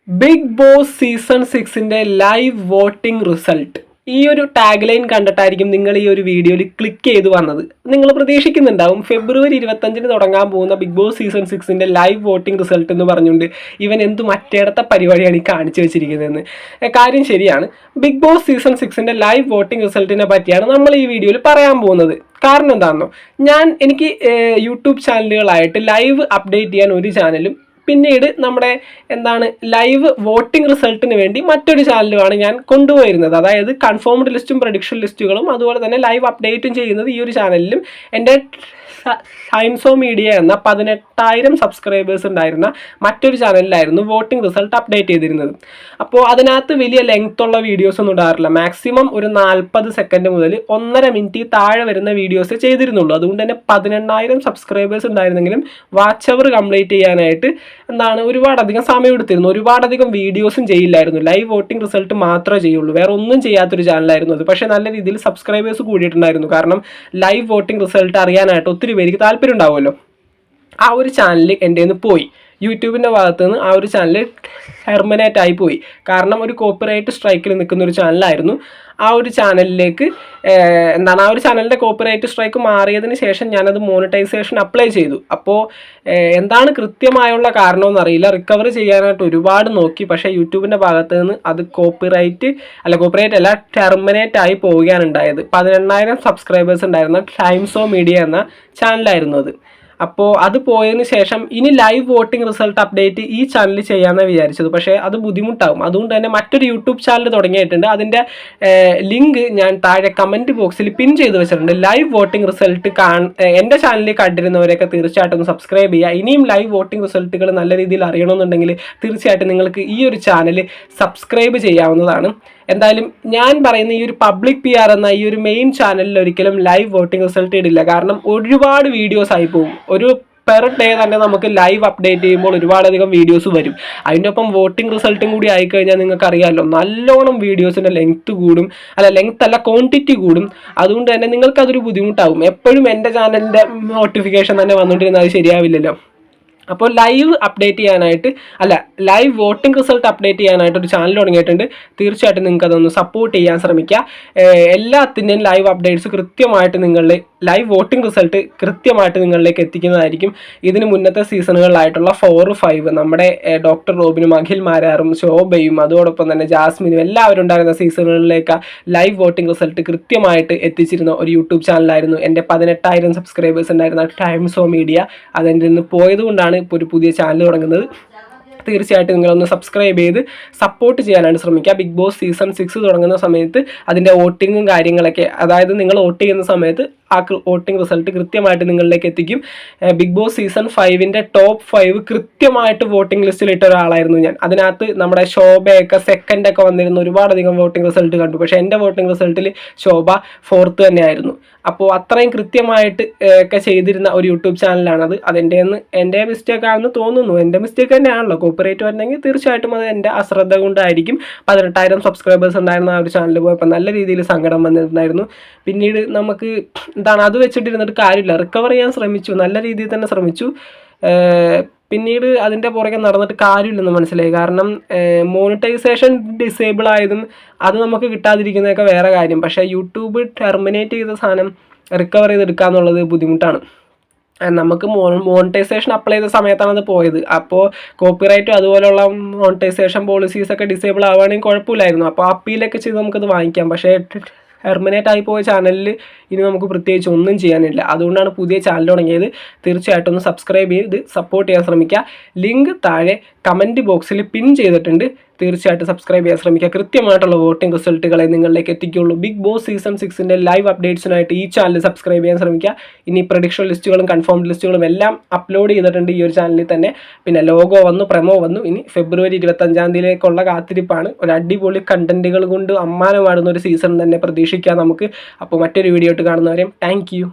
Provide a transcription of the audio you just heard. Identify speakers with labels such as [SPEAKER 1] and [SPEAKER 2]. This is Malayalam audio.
[SPEAKER 1] ബിഗ് ബോസ് സീസൺ 6ന്റെ ലൈവ് വോട്ടിംഗ് റിസൾട്ട്. ഈ ഒരു ടാഗ് ലൈൻ കണ്ടിട്ടായിരിക്കും നിങ്ങൾ ഈ ഒരു വീഡിയോയിൽ ക്ലിക്ക് ചെയ്ത് വന്നത്. നിങ്ങൾ പ്രതീക്ഷിക്കുന്നുണ്ടാവും ഫെബ്രുവരി 25-ന് തുടങ്ങാൻ പോകുന്ന ബിഗ് ബോസ് സീസൺ 6ന്റെ ലൈവ് വോട്ടിംഗ് റിസൾട്ട് എന്ന് പറഞ്ഞുകൊണ്ട് ഇവൻ എന്ത് മറ്റേടത്തെ പരിപാടിയാണ് ഈ കാണിച്ചു വെച്ചിരിക്കുന്നതെന്ന്. കാര്യം ശരിയാണ്. ബിഗ് ബോസ് സീസൺ 6ന്റെ ലൈവ് വോട്ടിംഗ് റിസൾട്ടിനെ പറ്റിയാണ് നമ്മൾ ഈ വീഡിയോയിൽ പറയാൻ പോകുന്നത്. കാരണം എന്താണെന്നോ, എനിക്ക് യൂട്യൂബ് ചാനലുകളായിട്ട് ലൈവ് അപ്ഡേറ്റ് ചെയ്യാൻ ഒരു ചാനലും പിന്നീട് നമ്മുടെ ലൈവ് വോട്ടിംഗ് റിസൾട്ടിന് വേണ്ടി മറ്റൊരു ചാനലുമാണ് ഞാൻ കൊണ്ടുപോയിരുന്നത്. അതായത് കൺഫേംഡ് ലിസ്റ്റും പ്രഡിക്ഷൻ ലിസ്റ്റുകളും അതുപോലെ തന്നെ ലൈവ് അപ്ഡേറ്റും ചെയ്യുന്നത് ഈ ഒരു ചാനലിലും എൻ്റെ ടൈംസോ മീഡിയ എന്ന 18,000 സബ്സ്ക്രൈബേഴ്സ് ഉണ്ടായിരുന്ന മറ്റൊരു ചാനലിലായിരുന്നു വോട്ടിംഗ് റിസൾട്ട് അപ്ഡേറ്റ് ചെയ്തിരുന്നത്. അപ്പോൾ അതിനകത്ത് വലിയ ലെങ്ത് ഉള്ള വീഡിയോസ് ഒന്നും ഇടാറില്ല. മാക്സിമം ഒരു 40 സെക്കൻഡ് മുതൽ 1.5 മിനിറ്റ് താഴെ വരുന്ന വീഡിയോസ് ചെയ്തിരുന്നുള്ളൂ. അതുകൊണ്ട് തന്നെ 18,000 സബ്സ്ക്രൈബേഴ്സ് ഉണ്ടായിരുന്നെങ്കിലും വാച്ച് അവർ കംപ്ലീറ്റ് ചെയ്യാനായിട്ട് ഒരുപാടധികം സമയം എടുത്തിരുന്നു. ഒരുപാടധികം വീഡിയോസും ചെയ്യില്ലായിരുന്നു. ലൈവ് വോട്ടിംഗ് റിസൾട്ട് മാത്രമേ ചെയ്യുള്ളൂ. വേറെ ഒന്നും ചെയ്യാത്തൊരു ചാനലായിരുന്നു അത്. പക്ഷേ നല്ല രീതിയിൽ സബ്സ്ക്രൈബേഴ്സ് കൂടിയിട്ടുണ്ടായിരുന്നു. കാരണം ലൈവ് വോട്ടിംഗ് റിസൾട്ട് അറിയാനായിട്ട് ഒത്തിരി പേർക്ക് താല്പര്യം ഉണ്ടാവുമല്ലോ. ആ ഒരു ചാനൽ എൻ്റെ നിന്ന് പോയി. യൂട്യൂബിൻ്റെ ഭാഗത്ത് നിന്ന് ആ ഒരു ചാനൽ ടെർമിനേറ്റ് ആയി പോയി. കാരണം ഒരു കോപ്പിറൈറ്റ് സ്ട്രൈക്കിൽ നിൽക്കുന്ന ഒരു ചാനലായിരുന്നു. ആ ഒരു ചാനലിലേക്ക് ആ ഒരു ചാനലിൻ്റെ കോപ്പിറൈറ്റ് സ്ട്രൈക്ക് മാറിയതിന് ശേഷം ഞാനത് മോണിറ്റൈസേഷൻ അപ്ലൈ ചെയ്തു. അപ്പോൾ എന്താണ് കൃത്യമായുള്ള കാരണമെന്നറിയില്ല. റിക്കവർ ചെയ്യാനായിട്ട് ഒരുപാട് നോക്കി. പക്ഷേ യൂട്യൂബിൻ്റെ ഭാഗത്ത് നിന്ന് അത് കോപ്പിറൈറ്റ് അല്ല ടെർമിനേറ്റ് ആയി പോവുകയാണ് ഉണ്ടായത്. 18,000 സബ്സ്ക്രൈബേഴ്സ് ഉണ്ടായിരുന്ന ടൈംസോ മീഡിയ എന്ന ചാനലായിരുന്നു അത്. അപ്പോൾ അത് പോയതിന് ശേഷം ഇനി ലൈവ് വോട്ടിംഗ് റിസൾട്ട് അപ്ഡേറ്റ് ഈ ചാനൽ ചെയ്യാമെന്നാണ് വിചാരിച്ചത്. പക്ഷേ അത് ബുദ്ധിമുട്ടാവും. അതുകൊണ്ട് തന്നെ മറ്റൊരു യൂട്യൂബ് ചാനൽ തുടങ്ങിയിട്ടുണ്ട്. അതിൻ്റെ ലിങ്ക് ഞാൻ താഴെ കമൻറ്റ് ബോക്സിൽ പിൻ ചെയ്ത് വെച്ചിട്ടുണ്ട്. ലൈവ് വോട്ടിംഗ് റിസൾട്ട് എൻ്റെ ചാനലിൽ കണ്ടിരുന്നവരൊക്കെ തീർച്ചയായിട്ടും ഒന്ന് സബ്സ്ക്രൈബ് ചെയ്യുക. ഇനിയും ലൈവ് വോട്ടിംഗ് റിസൾട്ടുകൾ നല്ല രീതിയിൽ അറിയണമെന്നുണ്ടെങ്കിൽ തീർച്ചയായിട്ടും നിങ്ങൾക്ക് ഈ ഒരു ചാനൽ സബ്സ്ക്രൈബ് ചെയ്യാവുന്നതാണ്. എന്തായാലും ഞാൻ പറയുന്ന ഈ ഒരു പബ്ലിക് PR എന്ന ഈ ഒരു മെയിൻ ചാനലിൽ ഒരിക്കലും ലൈവ് വോട്ടിംഗ് റിസൾട്ട് ഇടില്ല. കാരണം ഒരുപാട് വീഡിയോസ് ആയി പോകും. ഒരു പെർ ഡേ തന്നെ നമുക്ക് ലൈവ് അപ്ഡേറ്റ് ചെയ്യുമ്പോൾ ഒരുപാടധികം വീഡിയോസ് വരും. അതിൻ്റെ ഒപ്പം വോട്ടിംഗ് റിസൾട്ടും കൂടി ആയിക്കഴിഞ്ഞാൽ നിങ്ങൾക്ക് അറിയാമല്ലോ, നല്ലോണം വീഡിയോസിൻ്റെ ക്വാണ്ടിറ്റി കൂടും. അതുകൊണ്ട് തന്നെ നിങ്ങൾക്കതൊരു ബുദ്ധിമുട്ടാവും. എപ്പോഴും എൻ്റെ ചാനലിൻ്റെ നോട്ടിഫിക്കേഷൻ തന്നെ വന്നുകൊണ്ടിരുന്നാൽ അത് ശരിയാവില്ലല്ലോ. അപ്പോൾ ലൈവ് വോട്ടിംഗ് റിസൾട്ട് അപ്ഡേറ്റ് ചെയ്യാനായിട്ട് ഒരു ചാനൽ തുടങ്ങിയിട്ടുണ്ട്. തീർച്ചയായിട്ടും നിങ്ങൾക്ക് അതൊന്ന് സപ്പോർട്ട് ചെയ്യാൻ ശ്രമിക്കുക. എല്ലാത്തിൻ്റെയും ലൈവ് അപ്ഡേറ്റ്സ് കൃത്യമായിട്ട് ലൈവ് വോട്ടിംഗ് റിസൾട്ട് കൃത്യമായിട്ട് നിങ്ങളിലേക്ക് എത്തിക്കുന്നതായിരിക്കും. ഇതിന് മുന്നത്തെ സീസണുകളിലായിട്ടുള്ള 4, 5 നമ്മുടെ ഡോക്ടർ റോബിനും അഖിൽ മാരാറും ശോഭയും അതോടൊപ്പം തന്നെ ജാസ്മിനും എല്ലാവരും ഉണ്ടായിരുന്ന സീസണുകളിലേക്ക് ലൈവ് വോട്ടിംഗ് റിസൾട്ട് കൃത്യമായിട്ട് എത്തിച്ചിരുന്ന ഒരു യൂട്യൂബ് ചാനലായിരുന്നു എൻ്റെ 18,000 സബ്സ്ക്രൈബേഴ്സ് ഉണ്ടായിരുന്ന ടൈംസോ മീഡിയ. അതിൻ്റെ നിന്ന് പോയതുകൊണ്ടാണ് ഇപ്പോൾ ഒരു പുതിയ ചാനൽ തുടങ്ങുന്നത്. തീർച്ചയായിട്ടും നിങ്ങളൊന്ന് സബ്സ്ക്രൈബ് ചെയ്ത് സപ്പോർട്ട് ചെയ്യാനായിട്ട് ശ്രമിക്കുക. ബിഗ് ബോസ് സീസൺ 6 തുടങ്ങുന്ന സമയത്ത് അതിൻ്റെ വോട്ടിങ്ങും കാര്യങ്ങളൊക്കെ, അതായത് നിങ്ങൾ വോട്ട് ചെയ്യുന്ന സമയത്ത് ആ വോട്ടിംഗ് റിസൾട്ട് കൃത്യമായിട്ട് നിങ്ങളിലേക്ക് എത്തിക്കും. ബിഗ് ബോസ് സീസൺ 5ൻ്റെ ടോപ്പ് 5 കൃത്യമായിട്ട് വോട്ടിംഗ് ലിസ്റ്റിൽ ഇട്ട ഒരാളായിരുന്നു ഞാൻ. അതിനകത്ത് നമ്മുടെ ശോഭയൊക്കെ സെക്കൻഡൊക്കെ വന്നിരുന്ന ഒരുപാടധികം വോട്ടിംഗ് റിസൾട്ട് കണ്ടു. പക്ഷേ എൻ്റെ വോട്ടിംഗ് റിസൾട്ടിൽ ശോഭ 4th തന്നെയായിരുന്നു. അപ്പോൾ അത്രയും കൃത്യമായിട്ട് ഒക്കെ ചെയ്തിരുന്ന ഒരു യൂട്യൂബ് ചാനലാണത്. എൻ്റെ മിസ്റ്റേക്ക് ആണെന്ന് തോന്നുന്നു. എൻ്റെ മിസ്റ്റേക്ക് തന്നെയാണല്ലോ. കോപ്പറേറ്റ് വരണമെങ്കിൽ തീർച്ചയായിട്ടും അത് എൻ്റെ അശ്രദ്ധ കൊണ്ടായിരിക്കും. 18,000 സബ്സ്ക്രൈബേഴ്സ് ഉണ്ടായിരുന്ന ആ ഒരു ചാനൽ പോയപ്പോൾ നല്ല രീതിയിൽ സങ്കടം വന്നിട്ടുണ്ടായിരുന്നു. പിന്നീട് നമുക്ക് അത് വെച്ചിട്ടിരുന്നിട്ട് കാര്യമില്ല. റിക്കവർ ചെയ്യാൻ ശ്രമിച്ചു, നല്ല രീതിയിൽ തന്നെ ശ്രമിച്ചു. പിന്നീട് അതിൻ്റെ പുറകെ നടന്നിട്ട് കാര്യമില്ലെന്ന് മനസ്സിലായി. കാരണം മോണിറ്റൈസേഷൻ ഡിസേബിൾ ആയതും അത് നമുക്ക് കിട്ടാതിരിക്കുന്നതൊക്കെ വേറെ കാര്യം. പക്ഷേ യൂട്യൂബ് ടെർമിനേറ്റ് ചെയ്ത സാധനം റിക്കവർ ചെയ്തെടുക്കുക എന്നുള്ളത് ബുദ്ധിമുട്ടാണ്. നമുക്ക് മോണിറ്റൈസേഷൻ അപ്ലൈ ചെയ്ത സമയത്താണ് അത് പോയത്. അപ്പോൾ കോപ്പിറൈറ്റും അതുപോലെയുള്ള മോണിറ്റൈസേഷൻ പോളിസീസൊക്കെ ഡിസേബിൾ ആവുകയാണെങ്കിൽ കുഴപ്പമില്ലായിരുന്നു. അപ്പോൾ അപ്പീലൊക്കെ ചെയ്ത് നമുക്കത് വാങ്ങിക്കാം. പക്ഷേ ടെർമിനേറ്റ് ആയി പോയ ചാനലിൽ ഇനി നമുക്ക് പ്രത്യേകിച്ച് ഒന്നും ചെയ്യാനില്ല. അതുകൊണ്ടാണ് പുതിയ ചാനൽ തുടങ്ങിയത്. തീർച്ചയായിട്ടും ഒന്ന് സബ്സ്ക്രൈബ് ചെയ്ത് സപ്പോർട്ട് ചെയ്യാൻ ശ്രമിക്കുക. ലിങ്ക് താഴെ കമൻറ്റ് ബോക്സിൽ പിൻ ചെയ്തിട്ടുണ്ട്. തീർച്ചയായിട്ടും സബ്സ്ക്രൈബ് ചെയ്യാൻ ശ്രമിക്കുക. കൃത്യമായിട്ടുള്ള വോട്ടിംഗ് റിസൾട്ടുകളെ നിങ്ങളിലേക്ക് എത്തിക്കുകയുള്ളൂ. ബിഗ് ബോസ് സീസൺ 6ൻ്റെ ലൈവ് അപ്ഡേറ്റ്സിനായിട്ട് ഈ ചാനൽ സബ്സ്ക്രൈബ് ചെയ്യാൻ ശ്രമിക്കുക. ഇനി പ്രഡിക്ഷൻ ലിസ്റ്റുകളും കൺഫേംഡ് ലിസ്റ്റുകളും എല്ലാം അപ്ലോഡ് ചെയ്തിട്ടുണ്ട് ഈ ഒരു ചാനലിൽ തന്നെ. പിന്നെ ലോഗോ വന്നു, പ്രമോ വന്നു. ഇനി ഫെബ്രുവരി 25-ാം തീയതിയിലേക്കുള്ള കാത്തിരിപ്പാണ്. ഒരു അടിപൊളി കണ്ടന്റുകൾ കൊണ്ട് അമ്മാനമാടുന്ന ഒരു സീസൺ തന്നെ പ്രതീക്ഷിക്കാം നമുക്ക്. അപ്പോൾ മറ്റൊരു വീഡിയോ ആയിട്ട് കാണുന്നവരെയും താങ്ക് യു.